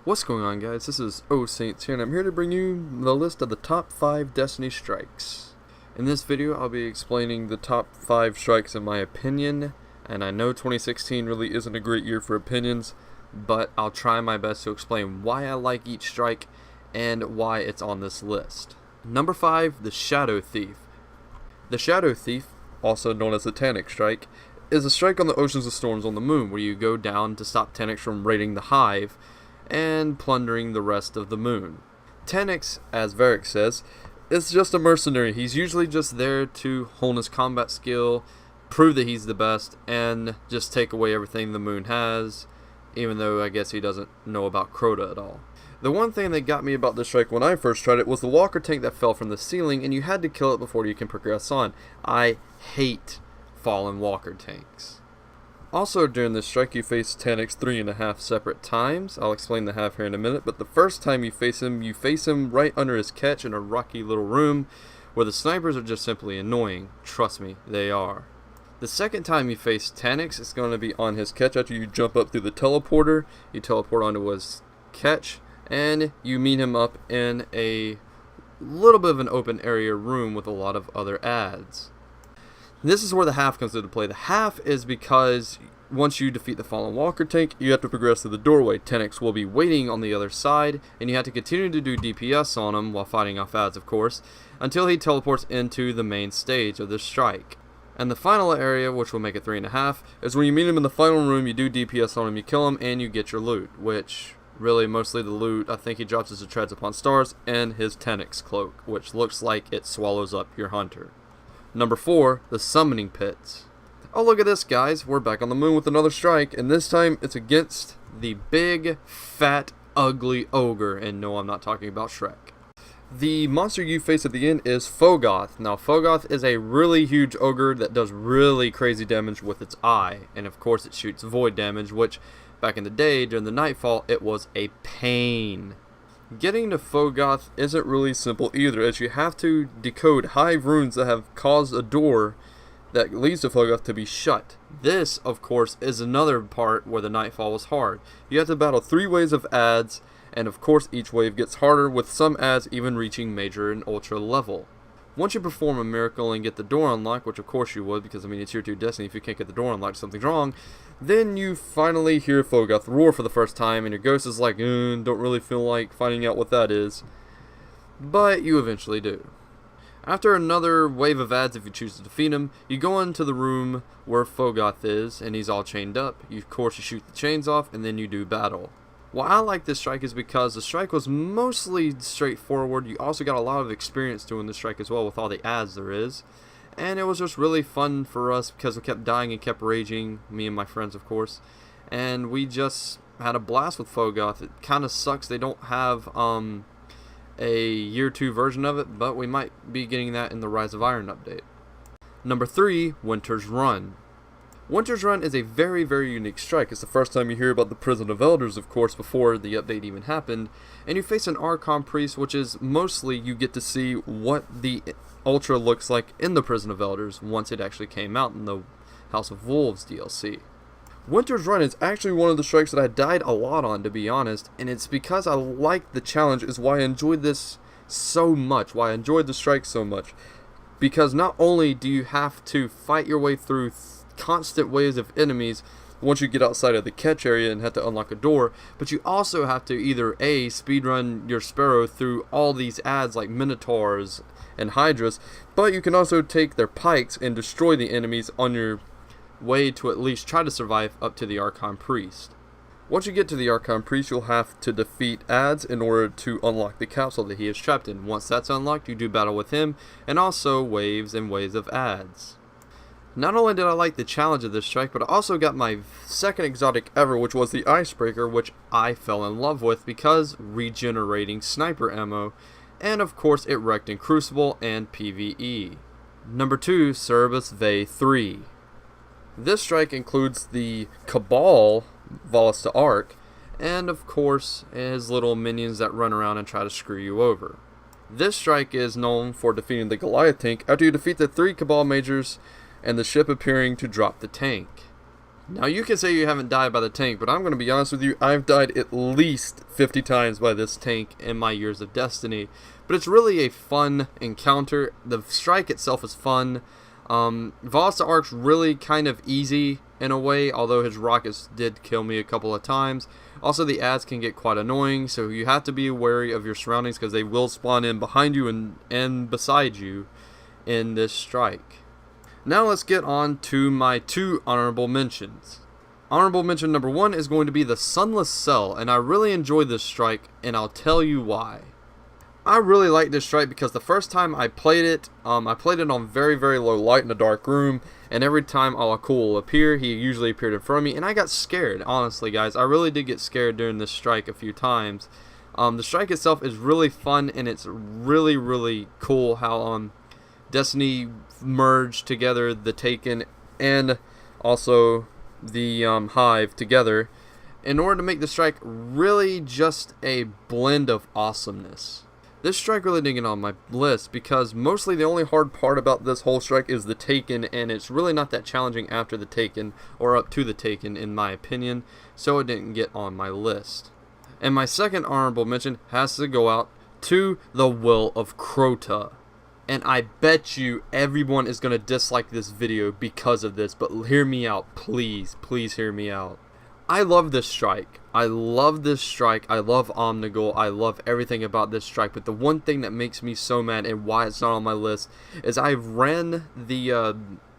What's going on, guys? This is Saints here, and I'm here to bring you the list of the top 5 Destiny strikes. In this video, I'll be explaining the top 5 strikes in my opinion, and I know 2016 really isn't a great year for opinions, but I'll try my best to explain why I like each strike and why it's on this list. Number 5, the Shadow Thief. The Shadow Thief, also known as the Tanic strike, is a strike on the Oceans of Storms on the Moon, where you go down to stop Tanics from raiding the Hive and plundering the rest of the moon. Tanic, as Varric says, is just a mercenary. He's usually just there to hone his combat skill, prove that he's the best, and just take away everything the moon has, even though I guess he doesn't know about Crota at all. The one thing that got me about this strike when I first tried it was the walker tank that fell from the ceiling, and you had to kill it before you can progress on. I hate fallen walker tanks. Also, during this strike, you face Tanic 3.5 separate times. I'll explain the half here in a minute, but the first time you face him right under his catch in a rocky little room where the snipers are just simply annoying. Trust me, they are. The second time you face Tanic, it's going to be on his catch after you jump up through the teleporter. You teleport onto his catch, and you meet him up in a little bit of an open area room with a lot of other adds. This is where the half comes into play. The half is because once you defeat the fallen walker tank, you have to progress through the doorway. Tanic will be waiting on the other side, and you have to continue to do DPS on him while fighting off adds, of course, until he teleports into the main stage of the strike. And the final area, which will make it 3.5, is when you meet him in the final room, you do DPS on him, you kill him, and you get your loot, which really mostly the loot I think he drops as it treads upon stars, and his Tanic's cloak, which looks like it swallows up your hunter. Number 4, the Summoning Pits. Oh, look at this, guys. We're back on the moon with another strike, and this time it's against the big, fat, ugly ogre. And no, I'm not talking about Shrek. The monster you face at the end is FoGoth. Now, FoGoth is a really huge ogre that does really crazy damage with its eye, and of course it shoots void damage, which back in the day, during the Nightfall, it was a pain. Getting to FoGoth isn't really simple either, as you have to decode Hive runes that have caused a door that leads to FoGoth to be shut. This, of course, is another part where the Nightfall was hard. You have to battle 3 waves of adds, and of course each wave gets harder, with some adds even reaching major and ultra level. Once you perform a miracle and get the door unlocked, which of course you would, because I mean it's Tier 2 Destiny, if you can't get the door unlocked, something's wrong, then you finally hear FoGoth roar for the first time, and your ghost is like, don't really feel like finding out what that is. But you eventually do. After another wave of adds, if you choose to defeat him, you go into the room where FoGoth is, and he's all chained up. Of course you shoot the chains off, and then you do battle. Why I like this strike is because the strike was mostly straightforward. You also got a lot of experience doing the strike as well with all the adds there is. And it was just really fun for us because we kept dying and kept raging, me and my friends of course. And we just had a blast with FoGoth. It kind of sucks they don't have a Year 2 version of it, but we might be getting that in the Rise of Iron update. Number 3, Winter's Run. Winter's Run is a very, very unique strike. It's the first time you hear about the Prison of Elders, of course, before the update even happened. And you face an Archon Priest, which is mostly you get to see what the Ultra looks like in the Prison of Elders once it actually came out in the House of Wolves DLC. Winter's Run is actually one of the strikes that I died a lot on, to be honest, and it's because I like the challenge is why I enjoyed this so much, why I enjoyed the strike so much. Because not only do you have to fight your way through constant waves of enemies once you get outside of the catch area and have to unlock a door, but you also have to either A, speedrun your Sparrow through all these adds like Minotaurs and Hydras, but you can also take their pikes and destroy the enemies on your way to at least try to survive up to the Archon Priest. Once you get to the Archon Priest, you'll have to defeat adds in order to unlock the capsule that he is trapped in. Once that's unlocked, you do battle with him, and also waves and waves of adds. Not only did I like the challenge of this strike, but I also got my second exotic ever, which was the Icebreaker, which I fell in love with because regenerating sniper ammo, and of course it wrecked in Crucible and PvE. Number 2, Cerebus Vey 3. This strike includes the Cabal Valista Arc, and of course his little minions that run around and try to screw you over. This strike is known for defeating the Goliath tank after you defeat the 3 Cabal Majors and the ship appearing to drop the tank. Now you can say you haven't died by the tank, but I'm going to be honest with you, I've died at least 50 times by this tank in my years of Destiny. But it's really a fun encounter. The strike itself is fun. FoGoth's arc's really kind of easy in a way, although his rockets did kill me a couple of times. Also, the ads can get quite annoying, so you have to be wary of your surroundings because they will spawn in behind you and beside you in this strike. Now let's get on to my 2 honorable mentions. Honorable mention number 1 is going to be the Sunless Cell, and I really enjoyed this strike, and I'll tell you why. I really like this strike because the first time I played it on very, very low light in a dark room, and every time Alakul will appear, he usually appeared in front of me, and I got scared, honestly guys. I really did get scared during this strike a few times. The strike itself is really fun, and it's really, really cool how Destiny merged together the Taken and also the Hive together in order to make the strike really just a blend of awesomeness. This strike really didn't get on my list because mostly the only hard part about this whole strike is the Taken, and it's really not that challenging after the Taken or up to the Taken in my opinion, so it didn't get on my list. And my second honorable mention has to go out to the Will of Crota. And I bet you everyone is going to dislike this video because of this, but hear me out, please, please hear me out. I love this strike. I love this strike. I love Omnigul. I love everything about this strike, but the one thing that makes me so mad and why it's not on my list is I ran the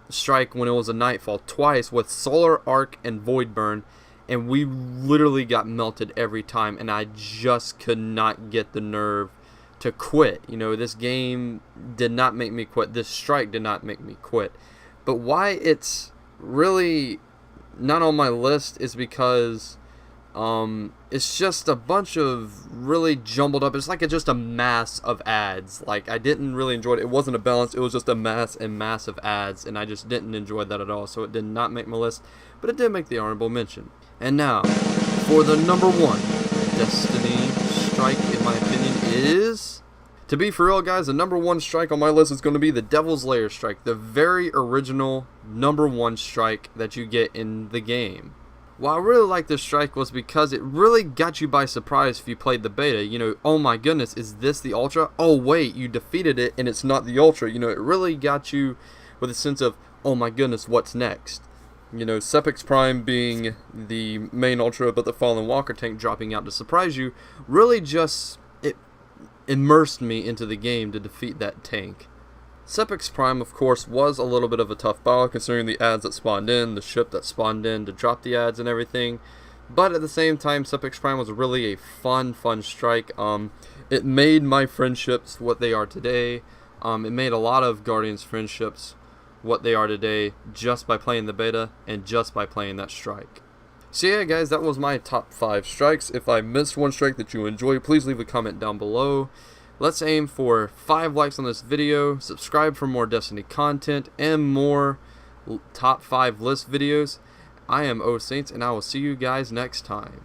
strike when it was a Nightfall twice with Solar Arc and Void Burn, and we literally got melted every time, and I just could not get the nerve to quit. You know, this game did not make me quit. This strike did not make me quit. But why it's really not on my list is because it's just a bunch of really jumbled up. It's like just a mass of ads. Like, I didn't really enjoy it. It wasn't a balance. It was just a mass of ads, and I just didn't enjoy that at all. So it did not make my list, but it did make the honorable mention. And now for the number 1 Destiny strike, in my opinion, is, to be for real guys, the number 1 strike on my list is going to be the Devil's Lair strike, the very original number 1 strike that you get in the game. Why I really like this strike was because it really got you by surprise if you played the beta. You know, oh my goodness, is this the Ultra? Oh wait, you defeated it and it's not the Ultra. You know, it really got you with a sense of, oh my goodness, what's next? You know, Sepix Prime being the main Ultra, but the Fallen Walker tank dropping out to surprise you, really just, it immersed me into the game to defeat that tank. Sepix Prime, of course, was a little bit of a tough battle considering the ads that spawned in, the ship that spawned in to drop the ads and everything. But at the same time, Sepix Prime was really a fun strike. It made my friendships what they are today. It made a lot of Guardians friendships what they are today just by playing the beta and just by playing that strike. So yeah guys, that was my top 5 strikes. If I missed one strike that you enjoy, please leave a comment down below. Let's aim for 5 likes on this video, subscribe for more Destiny content, and more top 5 list videos. I am O Saints, and I will see you guys next time.